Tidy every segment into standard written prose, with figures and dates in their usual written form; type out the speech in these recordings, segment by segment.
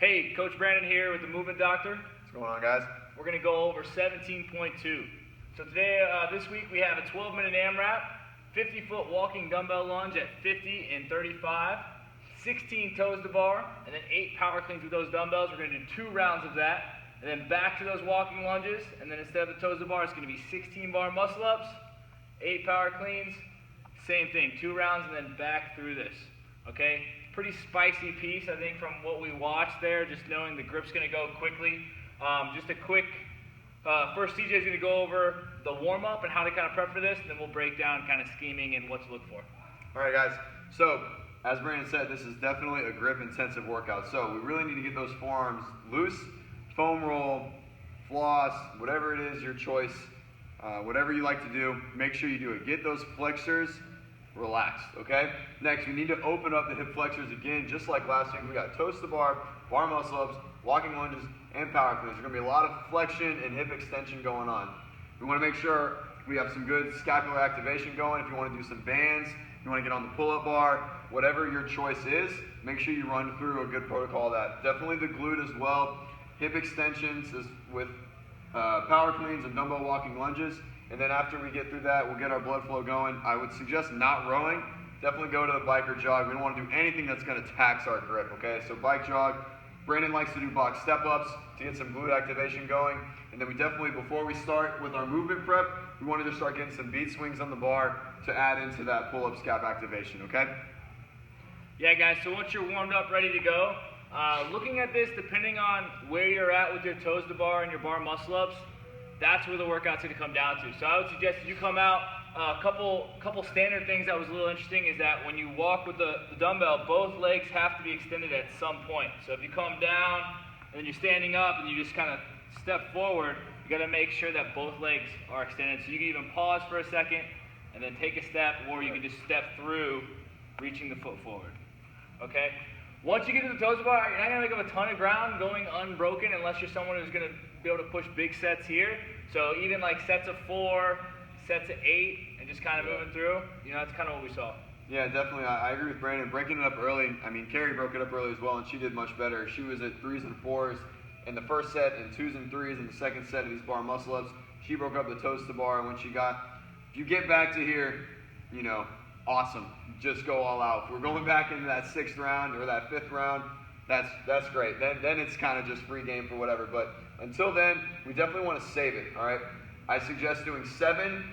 Hey, Coach Brandon here with the Movement Doctor. What's going on, guys? We're going to go over 17.2. So today, this week, we have a 12-minute AMRAP, 50-foot walking dumbbell lunge at 50 and 35, 16 toes to bar, and then 8 power cleans with those dumbbells. We're going to do 2 rounds of that, and then back to those walking lunges, and then instead of the toes to bar, it's going to be 16 bar muscle ups, 8 power cleans, same thing, 2 rounds, and then back through this, okay? Pretty spicy piece, I think, from what we watched there, just knowing the grip's going to go quickly. Just a quick, first CJ is going to go over the warm-up and how to kind of prep for this, and then we'll break down kind of scheming and what to look for. All right, guys. So, as Brandon said, this is definitely a grip-intensive workout. So, we really need to get those forearms loose, foam roll, floss, whatever it is, your choice, whatever you like to do, make sure you do it. Get those flexors relaxed, okay? Next, we need to open up the hip flexors again, just like last week. We got toes to bar, bar muscle ups, walking lunges, and power cleans. There's going to be a lot of flexion and hip extension going on. We want to make sure we have some good scapular activation going. If you want to do some bands, you want to get on the pull-up bar, whatever your choice is, make sure you run through a good protocol of that. Definitely the glute as well. Hip extensions is with power cleans and dumbbell walking lunges. And then after we get through that, we'll get our blood flow going. I would suggest not rowing. Definitely go to the bike or jog. We don't want to do anything that's going to tax our grip, okay? So bike, jog. Brandon likes to do box step-ups to get some glute activation going. And then we definitely, before we start with our movement prep, we wanted to start getting some bead swings on the bar to add into that pull-up scap activation, okay? Yeah, guys, so once you're warmed up, ready to go, looking at this, depending on where you're at with your toes to bar and your bar muscle-ups, that's where the workout's going to come down to. So I would suggest that you come out. A couple standard things that was a little interesting is that when you walk with the dumbbell, both legs have to be extended at some point. So if you come down and then you're standing up and you just kind of step forward, you got to make sure that both legs are extended. So you can even pause for a second and then take a step, or you can just step through, reaching the foot forward. Okay? Once you get to the toes bar, you're not going to make up a ton of ground going unbroken unless you're someone who's going to be able to push big sets here. So even like sets of 4, sets of 8, and just kind of moving through, that's kind of what we saw. Yeah, definitely. I agree with Brandon. Breaking it up early, I mean, Carrie broke it up early as well, and she did much better. She was at 3s and 4s in the first set and 2s and 3s in the second set of these bar muscle-ups. She broke up the toes to bar, and when she got, if you get back to here, awesome. Just go all out. If we're going back into that 6th round or that 5th round, that's great. Then it's kind of just free game for whatever. But until then, we definitely want to save it, all right? I suggest doing 7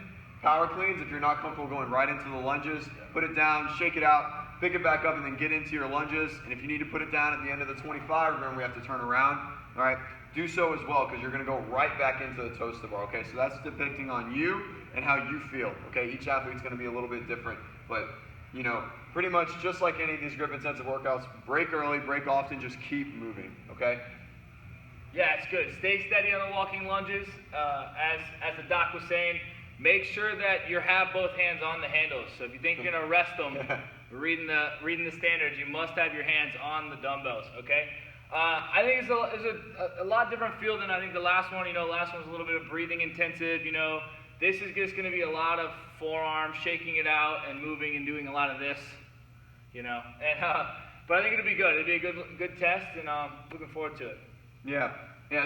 power cleans if you're not comfortable going right into the lunges. Put it down, shake it out, pick it back up, and then get into your lunges. And if you need to put it down at the end of the 25, remember we have to turn around, all right? Do so as well, because you're going to go right back into the toes to bar, okay? So that's depicting on you and how you feel, okay? Each athlete's going to be a little bit different, but pretty much just like any of these grip-intensive workouts, break early, break often, just keep moving, okay? Yeah, it's good. Stay steady on the walking lunges. As the doc was saying, make sure that you have both hands on the handles. So if you think you're going to rest them, reading the standards, you must have your hands on the dumbbells, okay? I think it's a lot different feel than I think the last one. Last one was a little bit of breathing intensive, This is just going to be a lot of forearms, shaking it out and moving and doing a lot of this, But I think it'll be good. It'll be a good test, and looking forward to it. Yeah.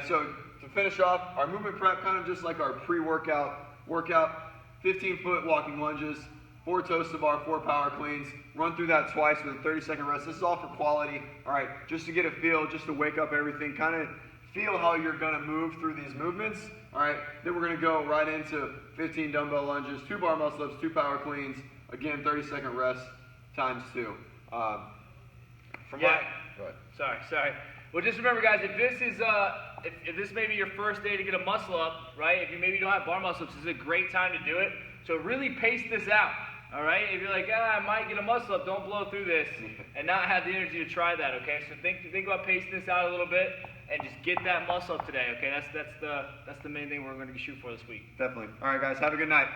So to finish off, our movement prep, kind of just like our pre-workout workout, 15-foot walking lunges, 4 toes to bar, 4 power cleans. Run through that twice with a 30-second rest. This is all for quality. All right, just to get a feel, just to wake up everything, kind of feel how you're going to move through these movements. All right, then we're going to go right into 15 dumbbell lunges, 2 bar muscle ups, 2 power cleans. Again, 30-second rest times 2. Go ahead. Sorry. Well, just remember, guys, if this is if this may be your first day to get a muscle up, right? If you maybe don't have bar muscle ups, this is a great time to do it. So really pace this out. All right. If you're like, I might get a muscle up, don't blow through this and not have the energy to try that. Okay. So think about pacing this out a little bit and just get that muscle up today. Okay. That's the main thing we're going to shoot for this week. Definitely. All right, guys. Have a good night.